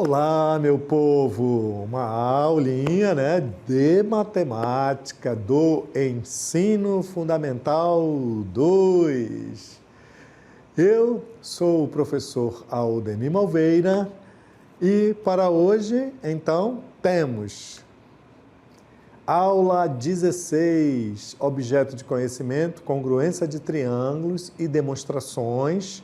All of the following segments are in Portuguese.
Olá, meu povo! Uma aulinha, de matemática do Ensino Fundamental 2. Eu sou o professor Aldemir Malveira e para hoje, então, temos aula 16, objeto de conhecimento, congruência de triângulos e demonstrações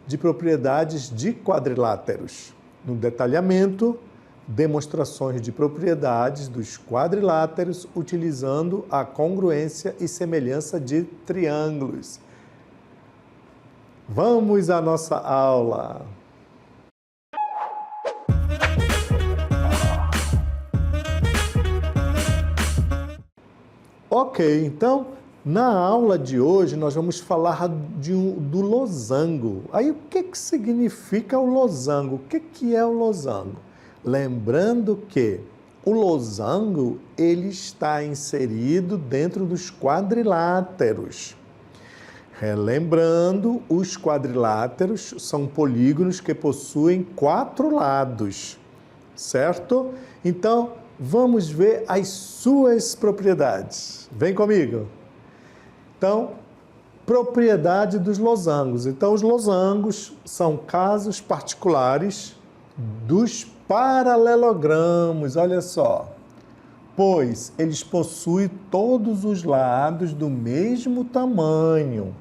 de propriedades de quadriláteros. No detalhamento, demonstrações de propriedades dos quadriláteros utilizando a congruência e semelhança de triângulos. Vamos à nossa aula! Ok, então, na aula de hoje nós vamos falar do losango. Aí o que significa o losango? O que é o losango? Lembrando que o losango ele está inserido dentro dos quadriláteros. Relembrando, os quadriláteros são polígonos que possuem 4 lados, certo? Então, vamos ver as suas propriedades. Vem comigo! Então, propriedade dos losangos. Então, os losangos são casos particulares dos paralelogramos, olha só. Pois eles possuem todos os lados do mesmo tamanho.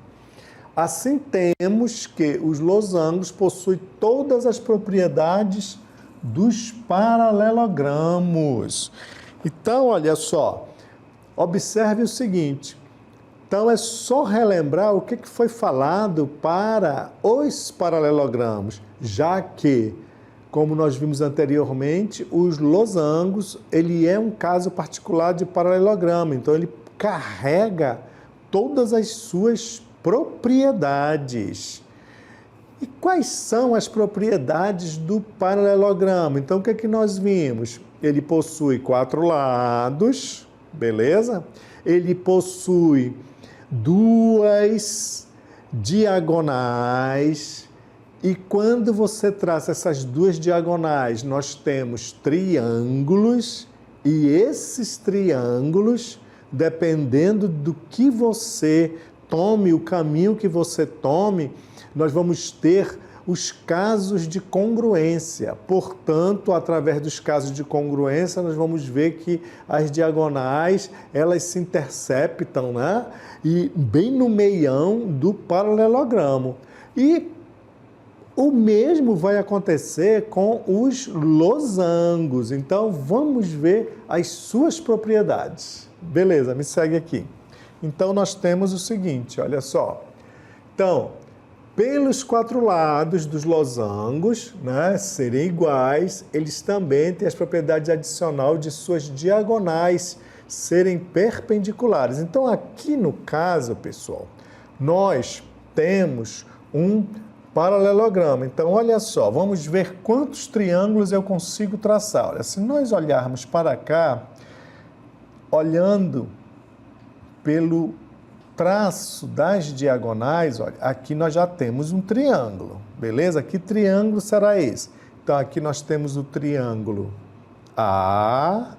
Assim, temos que os losangos possuem todas as propriedades dos paralelogramos. Então, olha só, observe o seguinte. Então, é só relembrar o que foi falado para os paralelogramos, já que, como nós vimos anteriormente, os losangos, ele é um caso particular de paralelogramo, então ele carrega todas as suas propriedades. E quais são as propriedades do paralelogramo? Então, o que nós vimos? Ele possui 4 lados, beleza? Ele possui 2 diagonais. E quando você traça essas 2 diagonais, nós temos triângulos. E esses triângulos, dependendo do que você tome, o caminho que você tome, nós vamos ter os casos de congruência. Portanto, através dos casos de congruência, nós vamos ver que as diagonais, elas se interceptam, E bem no meião do paralelogramo. E o mesmo vai acontecer com os losangos. Então, vamos ver as suas propriedades. Beleza, me segue aqui. Então, nós temos o seguinte, olha só. Então, pelos 4 lados dos losangos, serem iguais, eles também têm as propriedades adicionais de suas diagonais serem perpendiculares. Então, aqui no caso, pessoal, nós temos um paralelogramo. Então, olha só, vamos ver quantos triângulos eu consigo traçar. Olha, se nós olharmos para cá, olhando pelo traço das diagonais, olha, aqui nós já temos um triângulo, beleza? Que triângulo será esse? Então, aqui nós temos o triângulo AED,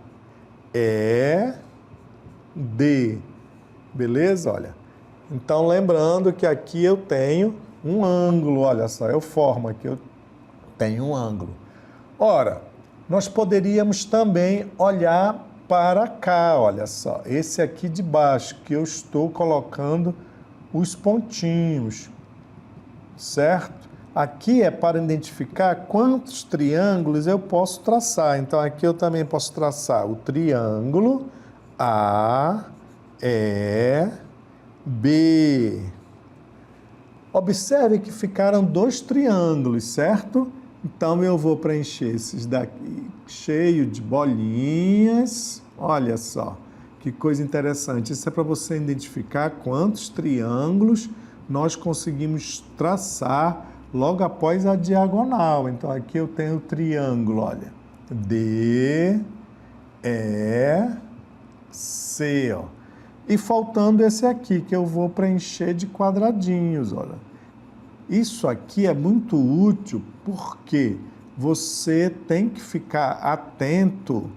beleza? Olha, então lembrando que aqui eu tenho um ângulo, olha só, eu formo aqui, eu tenho um ângulo. Ora, nós poderíamos também olhar para cá, olha só, esse aqui de baixo, que eu estou colocando os pontinhos, certo? Aqui é para identificar quantos triângulos eu posso traçar. Então, aqui eu também posso traçar o triângulo AEB. Observe que ficaram 2 triângulos, certo? Então, eu vou preencher esses daqui cheio de bolinhas. Olha só, que coisa interessante. Isso é para você identificar quantos triângulos nós conseguimos traçar logo após a diagonal. Então, aqui eu tenho o triângulo, olha, D, E, C, ó. E faltando esse aqui, que eu vou preencher de quadradinhos, olha. Isso aqui é muito útil porque você tem que ficar atento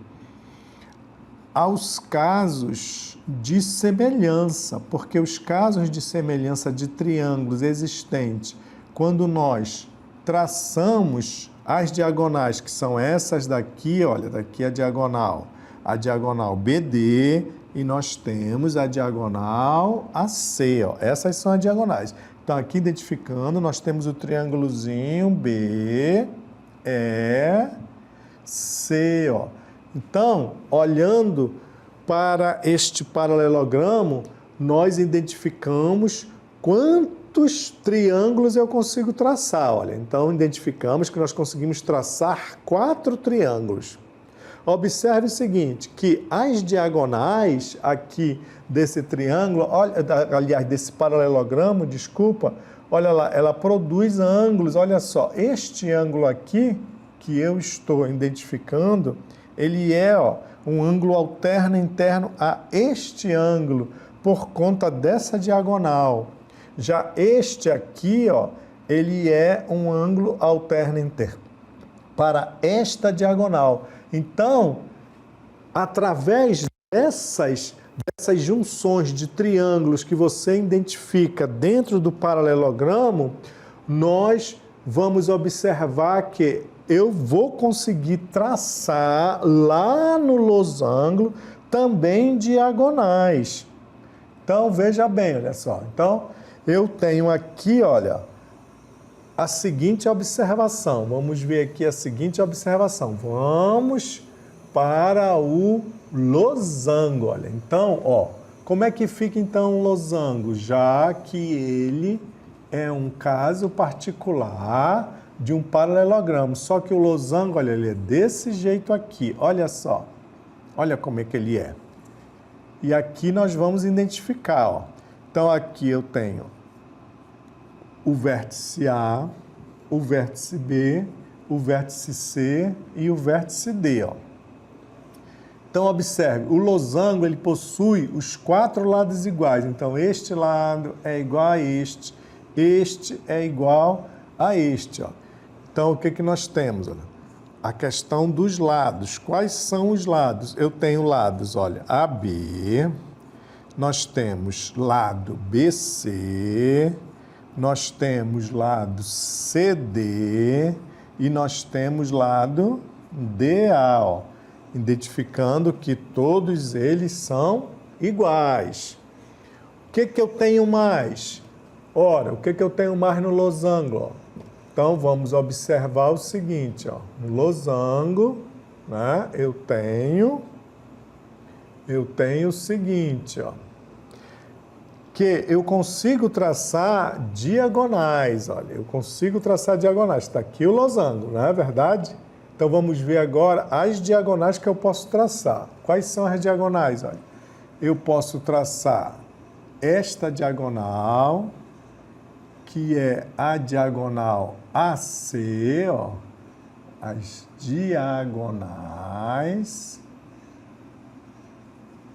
aos casos de semelhança, porque os casos de semelhança de triângulos existentes, quando nós traçamos as diagonais, que são essas daqui, olha, daqui a diagonal BD, e nós temos a diagonal AC, ó, essas são as diagonais. Então, aqui identificando, nós temos o triângulozinho BEC, ó. Então, olhando para este paralelogramo, nós identificamos quantos triângulos eu consigo traçar. Olha, então, identificamos que nós conseguimos traçar 4 triângulos. Observe o seguinte, que as diagonais aqui desse triângulo, olha, aliás, desse paralelogramo, desculpa, olha lá, ela produz ângulos, olha só, este ângulo aqui, que eu estou identificando, ele é um ângulo alterno interno a este ângulo, por conta dessa diagonal. Já este aqui, ele é um ângulo alterno interno para esta diagonal. Então, através dessas junções de triângulos que você identifica dentro do paralelogramo, nós vamos observar que eu vou conseguir traçar lá no losango também diagonais. Então, veja bem, olha só. Então, eu tenho aqui, olha, a seguinte observação. Vamos ver aqui a seguinte observação. Vamos para o losango, olha. Então, como é que fica então o losango? Já que ele é um caso particular de um paralelogramo, só que o losango, olha, ele é desse jeito aqui, olha só, olha como é que ele é. E aqui nós vamos identificar, Então, aqui eu tenho o vértice A, o vértice B, o vértice C e o vértice D, Então, observe, o losango, ele possui os 4 lados iguais. Então, este lado é igual a este é igual a este, Então, o que nós temos? Olha, a questão dos lados. Quais são os lados? Eu tenho lados, olha, AB, nós temos lado BC, nós temos lado CD e nós temos lado DA, identificando que todos eles são iguais. O que eu tenho mais? Ora, o que eu tenho mais no losango? Então, vamos observar o seguinte, no losango, né, eu tenho o seguinte, que eu consigo traçar diagonais, olha, eu consigo traçar diagonais. Está aqui o losango, não é verdade? Então, vamos ver agora as diagonais que eu posso traçar. Quais são as diagonais? Olha, eu posso traçar esta diagonal, que é a diagonal AC, as diagonais,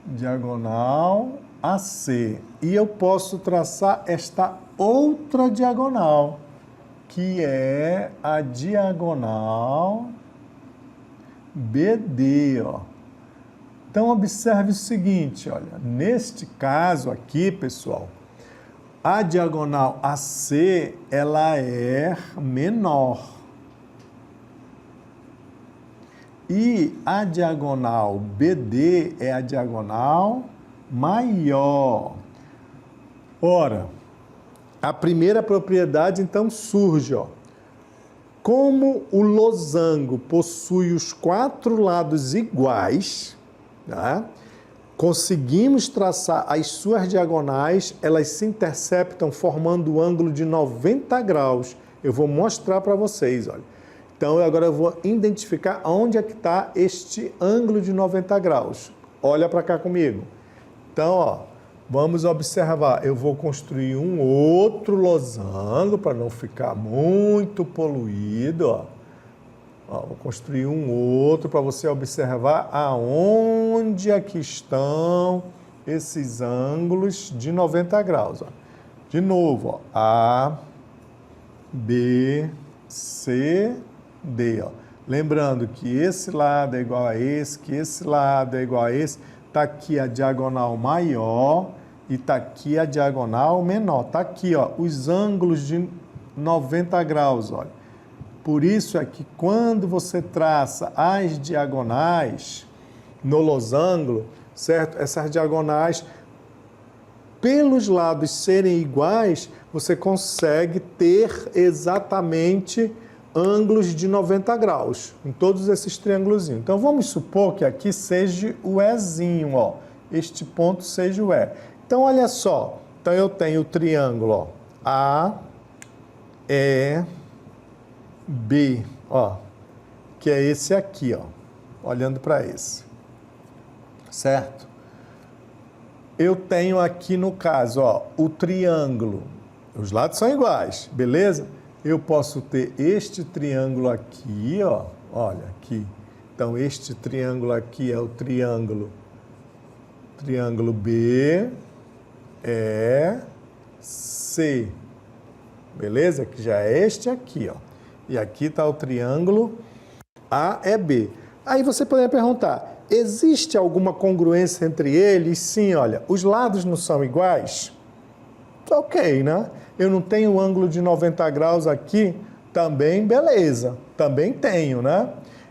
diagonal AC. E eu posso traçar esta outra diagonal, que é a diagonal BD, Então, observe o seguinte, olha, neste caso aqui, pessoal, a diagonal AC, ela é menor. E a diagonal BD é a diagonal maior. Ora, a primeira propriedade, então, surge, Como o losango possui os 4 lados iguais, tá? Conseguimos traçar as suas diagonais, elas se interceptam formando um ângulo de 90 graus. Eu vou mostrar para vocês, olha. Então, agora eu vou identificar onde é que está este ângulo de 90 graus. Olha para cá comigo. Então, vamos observar. Eu vou construir um outro losango para não ficar muito poluído, Vou construir um outro para você observar aonde é que estão esses ângulos de 90 graus. De novo, A, B, C, D. Lembrando que esse lado é igual a esse, que esse lado é igual a esse. Está aqui a diagonal maior e está aqui a diagonal menor. Está aqui, ó, os ângulos de 90 graus, olha. Por isso é que quando você traça as diagonais no losango, certo? Essas diagonais, pelos lados serem iguais, você consegue ter exatamente ângulos de 90 graus em todos esses triângulos. Então, vamos supor que aqui seja o Ezinho, ó. Este ponto seja o E. Então, olha só. Então, eu tenho o triângulo, ó, A, E, B, ó, que é esse aqui, ó, olhando para esse, certo? Eu tenho aqui, no caso, ó, o triângulo, os lados são iguais, beleza? Eu posso ter este triângulo aqui, ó, olha, aqui. Então, este triângulo aqui é o triângulo B, E, C, beleza? Que já é este aqui, ó. E aqui está o triângulo AEB. Aí você poderia perguntar, existe alguma congruência entre eles? Sim, olha, os lados não são iguais? Ok, né? Eu não tenho ângulo de 90 graus aqui? Também, beleza. Também tenho, né?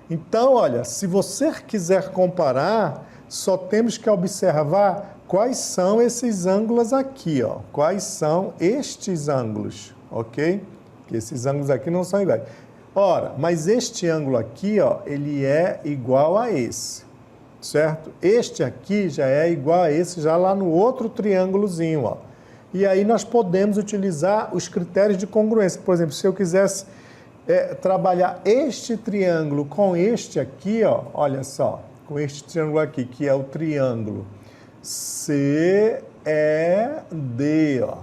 Então, olha, se você quiser comparar, só temos que observar quais são esses ângulos aqui, ó. Quais são estes ângulos, ok? Que esses ângulos aqui não são iguais. Ora, mas este ângulo aqui, ó, ele é igual a esse, certo? Este aqui já é igual a esse, já lá no outro triângulozinho, ó. E aí nós podemos utilizar os critérios de congruência. Por exemplo, se eu quisesse trabalhar este triângulo com este aqui, ó, olha só, com este triângulo aqui, que é o triângulo CED, ó.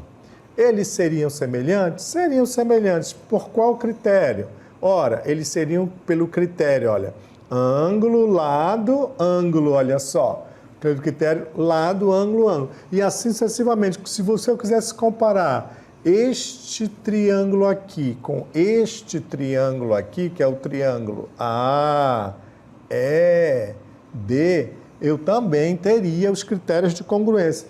Eles seriam semelhantes? Seriam semelhantes. Por qual critério? Ora, eles seriam pelo critério, olha, ângulo, lado, ângulo, olha só. Pelo critério lado, ângulo, ângulo. E assim sucessivamente. Se você quisesse comparar este triângulo aqui com este triângulo aqui, que é o triângulo AED, eu também teria os critérios de congruência.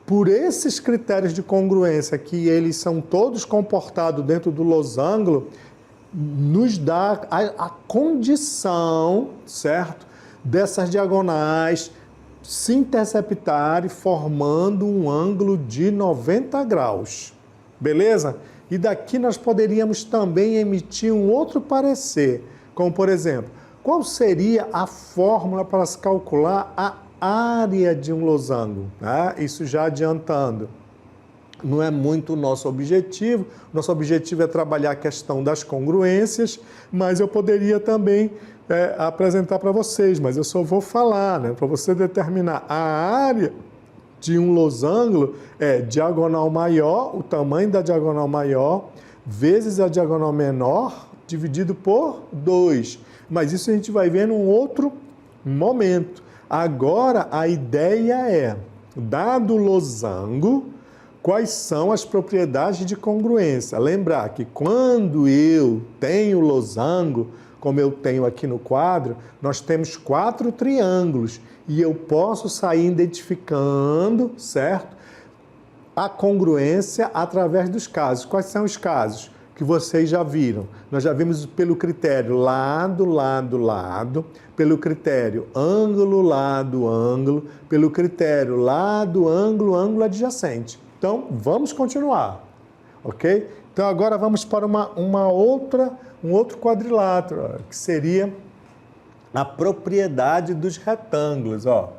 Por esses critérios de congruência, que eles são todos comportados dentro do losango, nos dá a condição, certo, dessas diagonais se interceptarem formando um ângulo de 90 graus. Beleza? E daqui nós poderíamos também emitir um outro parecer, como por exemplo, qual seria a fórmula para se calcular a área de um losango? Isso já adiantando. Não é muito o nosso objetivo. Nosso objetivo é trabalhar a questão das congruências, mas eu poderia também apresentar para vocês, mas eu só vou falar, né? Para você determinar a área de um losango é diagonal maior, o tamanho da diagonal maior, vezes a diagonal menor, dividido por 2. Mas isso a gente vai ver num outro momento. Agora, a ideia é, dado o losango, quais são as propriedades de congruência? Lembrar que quando eu tenho losango, como eu tenho aqui no quadro, nós temos 4 triângulos e eu posso sair identificando, certo? A congruência através dos casos. Quais são os casos que vocês já viram? Nós já vimos pelo critério lado, lado, lado, pelo critério ângulo, lado, ângulo, pelo critério lado, ângulo, ângulo adjacente. Então, vamos continuar, ok? Então, agora vamos para um outro quadrilátero, que seria a propriedade dos retângulos. Ó.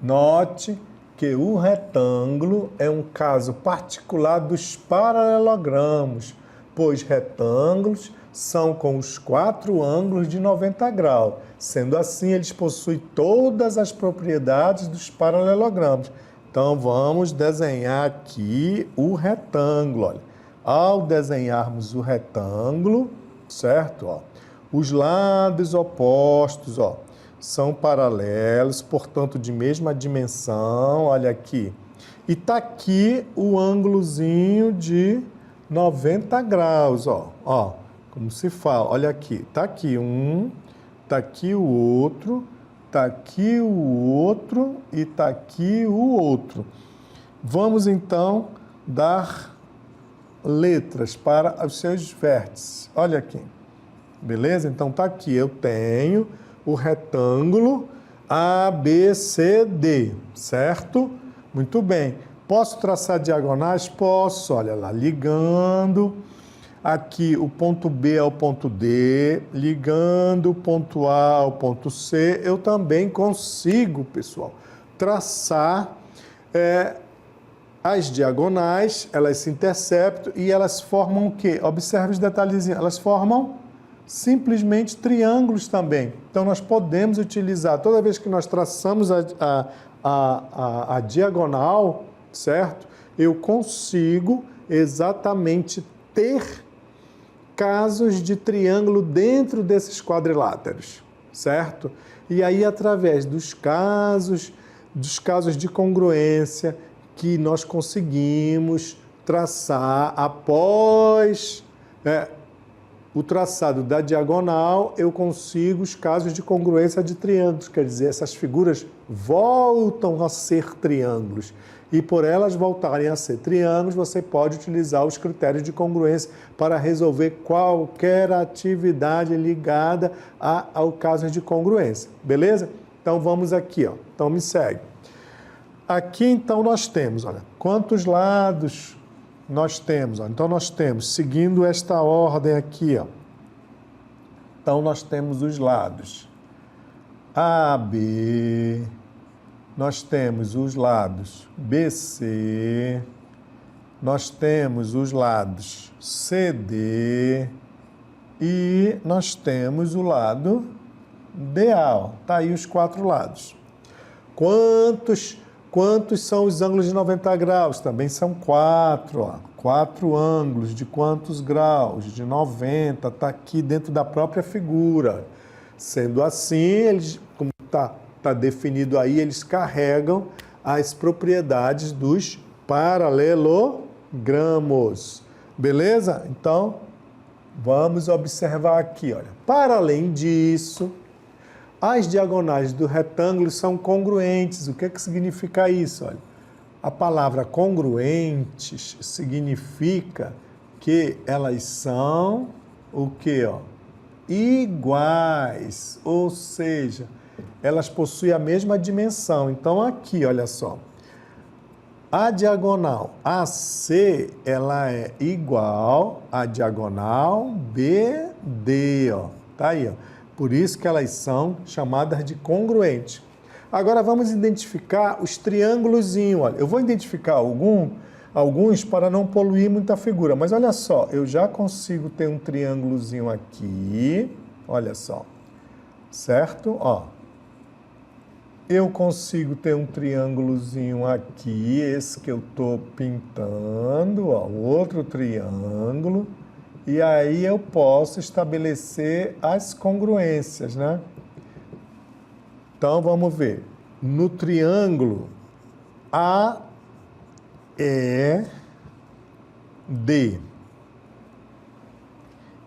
Note que o retângulo é um caso particular dos paralelogramos, pois retângulos são com os 4 ângulos de 90 graus. Sendo assim, eles possuem todas as propriedades dos paralelogramos. Então, vamos desenhar aqui o retângulo. Olha. Ao desenharmos o retângulo, certo? Ó, os lados opostos, ó, são paralelos, portanto, de mesma dimensão. Olha aqui. E está aqui o ângulozinho de 90 graus. Ó. Como se fala? Olha aqui, tá aqui um, tá aqui o outro, tá aqui o outro e tá aqui o outro. Vamos então dar letras para os seus vértices. Olha aqui, beleza? Então tá aqui, eu tenho o retângulo ABCD, certo? Muito bem. Posso traçar diagonais? Posso, olha lá, ligando aqui o ponto B ao ponto D, ligando o ponto A ao ponto C, eu também consigo, pessoal, traçar as diagonais, elas se interceptam e elas formam o quê? Observe os detalhezinhos, elas formam simplesmente triângulos também. Então, nós podemos utilizar, toda vez que nós traçamos a diagonal, certo? Eu consigo exatamente ter casos de triângulo dentro desses quadriláteros, certo? E aí, através dos casos de congruência que nós conseguimos traçar após o traçado da diagonal, eu consigo os casos de congruência de triângulos, quer dizer, essas figuras voltam a ser triângulos. E por elas voltarem a ser triângulos, você pode utilizar os critérios de congruência para resolver qualquer atividade ligada ao caso de congruência, beleza? Então vamos aqui, ó. Então me segue. Aqui então nós temos, olha, quantos lados nós temos? Ó. Então nós temos, seguindo esta ordem aqui, ó. Então nós temos os lados AB, nós temos os lados BC, nós temos os lados CD e nós temos o lado DA. Tá aí os 4 lados. Quantos são os ângulos de 90 graus? Também são 4, ó. 4 ângulos de quantos graus? De 90, está aqui dentro da própria figura. Sendo assim, eles, como está definido aí, eles carregam as propriedades dos paralelogramos. Beleza? Então, vamos observar aqui, olha. Para além disso, as diagonais do retângulo são congruentes. O que é que significa isso? Olha, a palavra congruentes significa que elas são o quê? Ó? Iguais, ou seja, elas possuem a mesma dimensão. Então, aqui, olha só, a diagonal AC, ela é igual à diagonal BD, ó. Tá aí, ó. Por isso que elas são chamadas de congruentes. Agora vamos identificar os triângulozinhos. Olha, eu vou identificar alguns para não poluir muita figura. Mas olha só, eu já consigo ter um triângulozinho aqui. Olha só. Certo? Ó. Eu consigo ter um triângulozinho aqui, esse que eu estou pintando, ó, outro triângulo. E aí eu posso estabelecer as congruências, né? Então, vamos ver. No triângulo AED.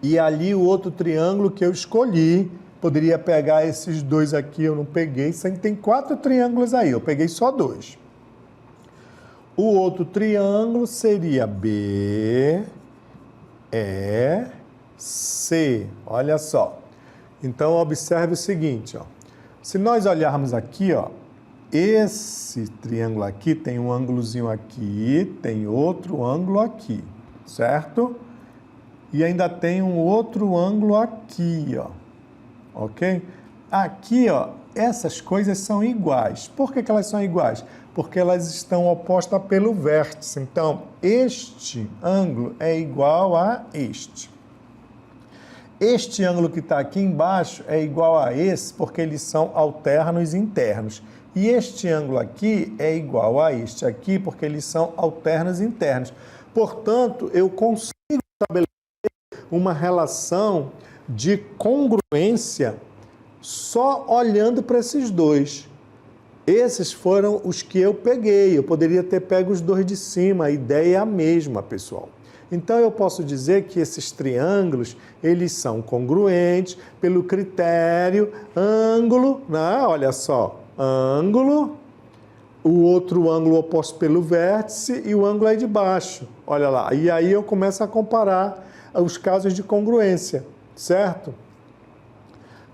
E ali o outro triângulo que eu escolhi, poderia pegar esses dois aqui, eu não peguei. Tem 4 triângulos aí, eu peguei só 2. O outro triângulo seria BEC. Olha só. Então, observe o seguinte, ó. Se nós olharmos aqui, ó, esse triângulo aqui tem um ângulozinho aqui, tem outro ângulo aqui, certo? E ainda tem um outro ângulo aqui, ó. Ok? Aqui, ó, essas coisas são iguais. Por que elas são iguais? Porque elas estão opostas pelo vértice. Então, este ângulo é igual a este. Este ângulo que está aqui embaixo é igual a esse, porque eles são alternos internos. E este ângulo aqui é igual a este aqui, porque eles são alternos internos. Portanto, eu consigo estabelecer uma relação de congruência só olhando para esses dois. Esses foram os que eu peguei. Eu poderia ter pego os dois de cima. A ideia é a mesma, pessoal. Então, eu posso dizer que esses triângulos, eles são congruentes pelo critério ângulo, né? Olha só, ângulo, o outro ângulo oposto pelo vértice e o ângulo aí de baixo. Olha lá, e aí eu começo a comparar os casos de congruência, certo?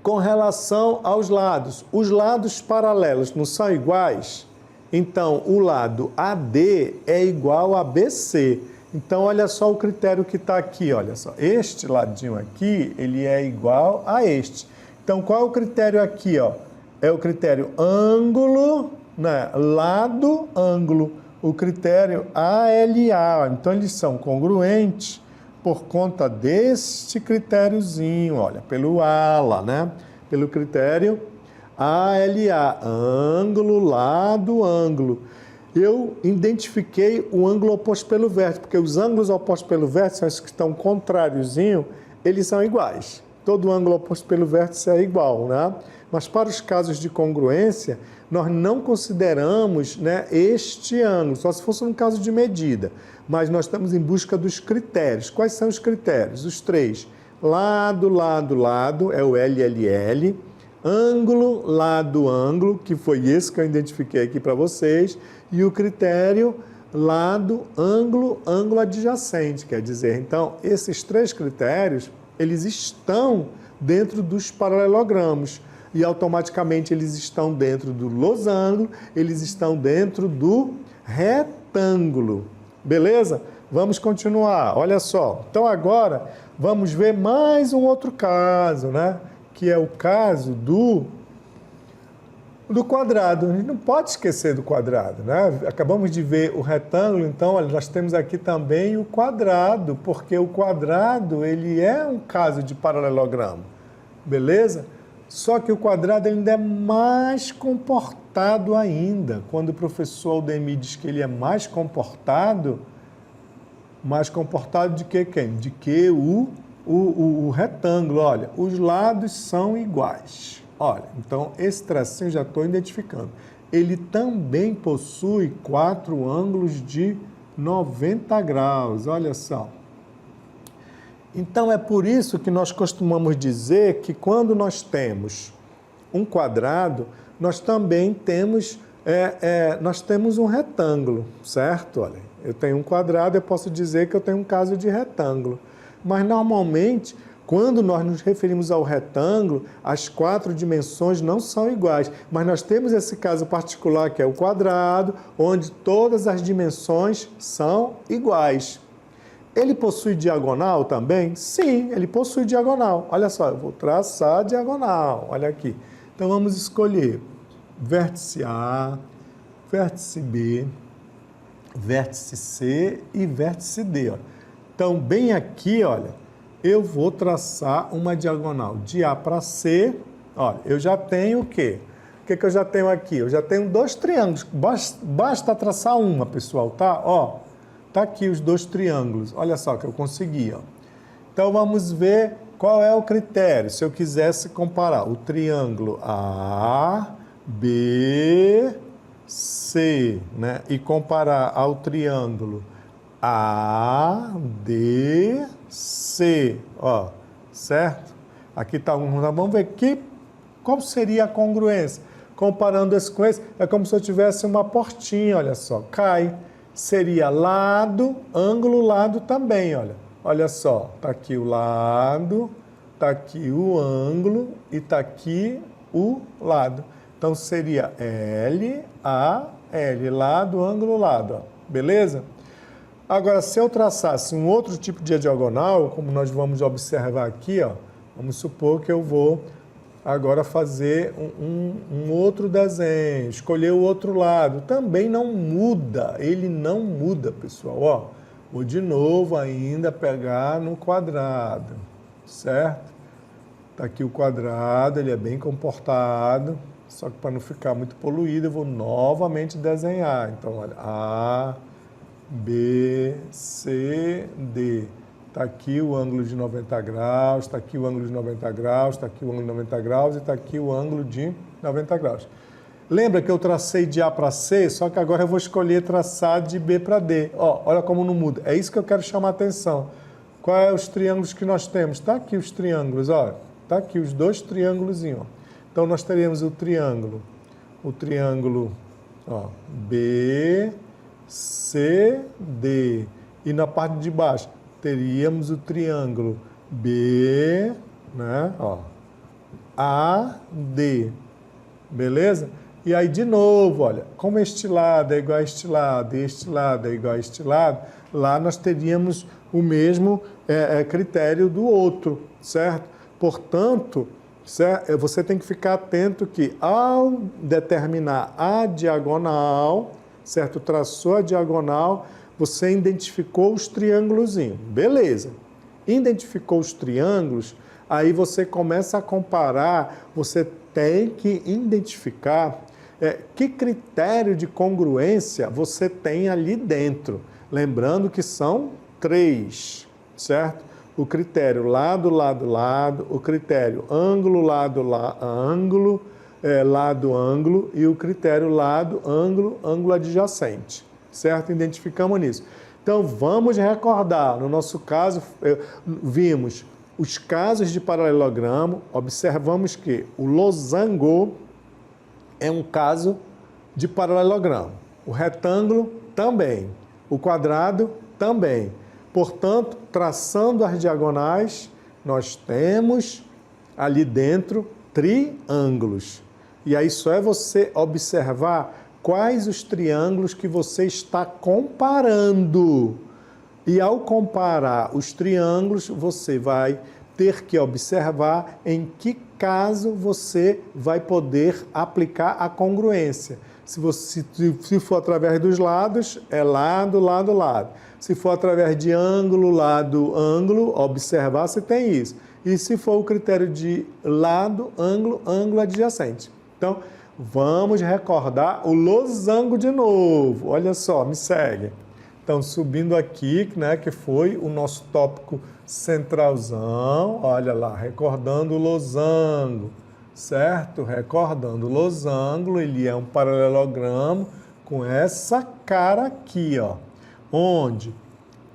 Com relação aos lados, os lados paralelos não são iguais? Então, o lado AD é igual a BC. Então, olha só o critério que está aqui, olha só. Este ladinho aqui, ele é igual a este. Então, qual é o critério aqui, ó? É o critério ângulo, né? Lado, ângulo. O critério ALA. Então, eles são congruentes por conta deste critériozinho, olha, pelo ALA, né? Pelo critério ALA, ângulo, lado, ângulo. Eu identifiquei o ângulo oposto pelo vértice, porque os ângulos opostos pelo vértice, esses que estão contráriozinho, eles são iguais. Todo ângulo oposto pelo vértice é igual, né? Mas para os casos de congruência, nós não consideramos, né, este ângulo, só se fosse um caso de medida. Mas nós estamos em busca dos critérios. Quais são os critérios? Os três. Lado, lado, lado, é o LLL. Ângulo, lado, ângulo, que foi esse que eu identifiquei aqui para vocês. E o critério lado, ângulo, ângulo adjacente. Quer dizer, então, esses três critérios, eles estão dentro dos paralelogramos. E automaticamente eles estão dentro do losango, eles estão dentro do retângulo. Beleza? Vamos continuar. Olha só. Então agora vamos ver mais um outro caso, né? Que é o caso do quadrado. A gente não pode esquecer do quadrado, né? Acabamos de ver o retângulo, então olha, nós temos aqui também o quadrado, porque o quadrado ele é um caso de paralelogramo. Beleza? Só que o quadrado ainda é mais comportado ainda. Quando o professor Aldemir diz que ele é mais comportado de que quem? De que o retângulo. Olha, os lados são iguais. Olha, então esse tracinho já estou identificando. Ele também possui 4 ângulos de 90 graus. Olha só. Então, é por isso que nós costumamos dizer que quando nós temos um quadrado, nós também temos, nós temos um retângulo, certo? Olha, eu tenho um quadrado, eu posso dizer que eu tenho um caso de retângulo. Mas, normalmente, quando nós nos referimos ao retângulo, as 4 dimensões não são iguais. Mas nós temos esse caso particular, que é o quadrado, onde todas as dimensões são iguais. Ele possui diagonal também? Sim, ele possui diagonal. Olha só, eu vou traçar a diagonal. Olha aqui. Então, vamos escolher vértice A, vértice B, vértice C e vértice D. Ó. Então, bem aqui, olha, eu vou traçar uma diagonal de A para C. Olha, eu já tenho o quê? O que eu já tenho aqui? Eu já tenho 2 triângulos. Basta traçar uma, pessoal, tá? Ó. Está aqui os 2 triângulos. Olha só que eu consegui. Ó. Então, vamos ver qual é o critério. Se eu quisesse comparar o triângulo A, B, C, né? E comparar ao triângulo A, D, C. Ó, certo? Aqui está um. Vamos ver aqui qual seria a congruência. Comparando esse com esse, é como se eu tivesse uma portinha, olha só. Cai. Seria lado, ângulo, lado também, olha. Olha só, tá aqui o lado, tá aqui o ângulo e tá aqui o lado. Então, seria L, A, L, lado, ângulo, lado, ó. Beleza? Agora, se eu traçasse um outro tipo de diagonal, como nós vamos observar aqui, ó, vamos supor que eu vou agora fazer um outro desenho, escolher o outro lado. Também não muda, ele não muda, pessoal. Ó, vou de novo ainda pegar no quadrado, certo? Tá aqui o quadrado, ele é bem comportado, só que para não ficar muito poluído, eu vou novamente desenhar. Então, olha, A, B, C, D. Está aqui o ângulo de 90 graus, está aqui o ângulo de 90 graus, está aqui o ângulo de 90 graus e está aqui o ângulo de 90 graus. Lembra que eu tracei de A para C, só que agora eu vou escolher traçar de B para D. Ó, olha como não muda. É isso que eu quero chamar a atenção. Quais são os triângulos que nós temos? Está aqui os triângulos, ó. Está aqui os dois triângulos. Então, nós teríamos o triângulo, ó, B, C, D. E na parte de baixo, teríamos o triângulo B, né, ó, A, D. Beleza? E aí, de novo, olha, como este lado é igual a este lado e este lado é igual a este lado, lá nós teríamos o mesmo critério do outro, certo? Portanto, você tem que ficar atento que, ao determinar a diagonal, certo? Traçou a diagonal, você identificou os triângulozinhos. Beleza. Identificou os triângulos, aí você começa a comparar, você tem que identificar que critério de congruência você tem ali dentro. Lembrando que são 3, certo? O critério lado, lado, lado, o critério ângulo, lado, ângulo, lado, ângulo e o critério lado, ângulo, ângulo adjacente, certo? Identificamos nisso. Então, vamos recordar. No nosso caso, vimos os casos de paralelogramo, observamos que o losango é um caso de paralelogramo. O retângulo também. O quadrado também. Portanto, traçando as diagonais, nós temos ali dentro triângulos. E aí só é você observar quais os triângulos que você está comparando. E ao comparar os triângulos, você vai ter que observar em que caso você vai poder aplicar a congruência. Se for através dos lados, é lado, lado, lado. Se for através de ângulo, lado, ângulo, observar se tem isso. E se for o critério de lado, ângulo, ângulo adjacente. Então, vamos recordar o losango de novo. Olha só, me segue. Então, subindo aqui, né, que foi o nosso tópico centralzão, olha lá, recordando o losango, certo? Recordando o losango, ele é um paralelogramo com essa cara aqui, ó, onde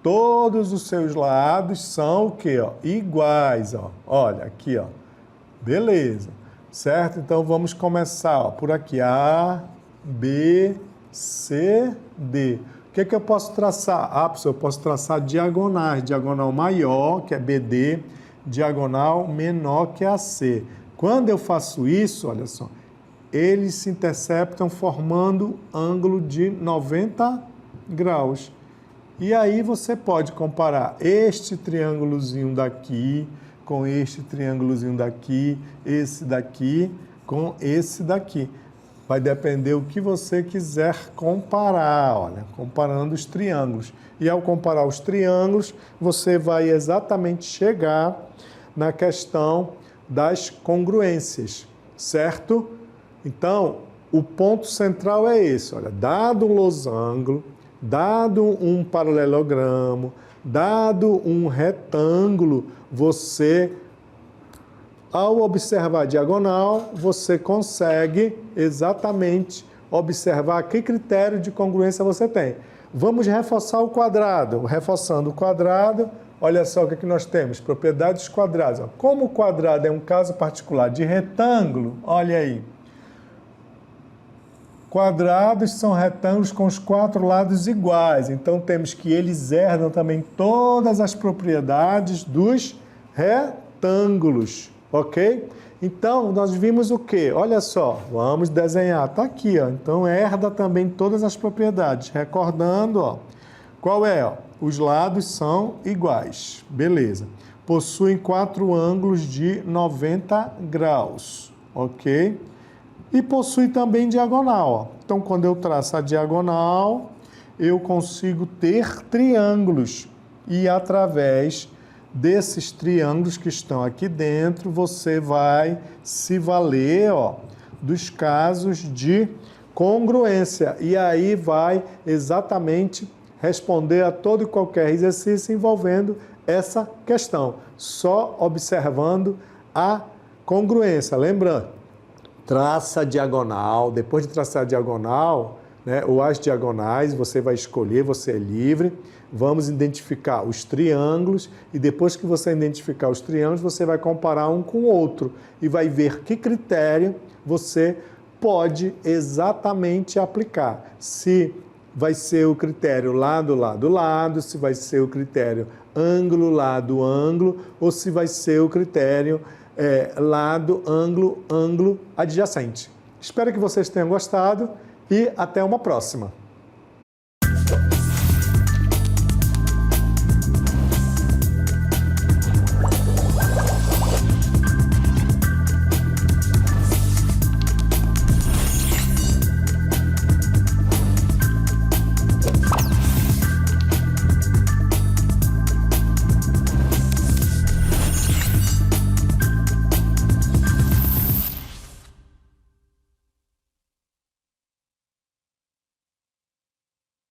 todos os seus lados são o quê, ó? Iguais, ó. Olha, aqui, ó. Beleza, certo? Então, vamos começar, ó, por aqui, A, B, C, D. O que eu posso traçar? Ah, professor, eu posso traçar diagonais. Diagonal maior, que é BD, diagonal menor, que é AC. Quando eu faço isso, olha só, eles se interceptam formando ângulo de 90 graus. E aí você pode comparar este triângulozinho daqui com este triângulozinho daqui, esse daqui com esse daqui. Vai depender o que você quiser comparar, olha, comparando os triângulos. E ao comparar os triângulos, você vai exatamente chegar na questão das congruências, certo? Então, o ponto central é esse, olha, dado um losango, dado um paralelogramo, dado um retângulo, você, ao observar a diagonal, você consegue exatamente observar que critério de congruência você tem. Vamos reforçar o quadrado. Reforçando o quadrado, olha só o que nós temos, propriedades quadradas. Como o quadrado é um caso particular de retângulo, olha aí. Quadrados são retângulos com os 4 lados iguais. Então, temos que eles herdam também todas as propriedades dos retângulos. Ok? Então, nós vimos o quê? Olha só, vamos desenhar. Está aqui, ó. Então, herda também todas as propriedades. Recordando, ó. Qual é? Ó? Os lados são iguais. Beleza. Possuem 4 ângulos de 90 graus. Ok? E possui também diagonal, ó. Então, quando eu traço a diagonal, eu consigo ter triângulos. E através desses triângulos que estão aqui dentro, você vai se valer, ó, dos casos de congruência. E aí vai exatamente responder a todo e qualquer exercício envolvendo essa questão, só observando a congruência. Lembrando, traça a diagonal. Depois de traçar a diagonal, né, ou as diagonais, você vai escolher, você é livre. Vamos identificar os triângulos e depois que você identificar os triângulos, você vai comparar um com o outro e vai ver que critério você pode exatamente aplicar. Se vai ser o critério lado, lado, lado, se vai ser o critério ângulo, lado, ângulo, ou se vai ser o critério lado, ângulo, ângulo adjacente. Espero que vocês tenham gostado e até uma próxima.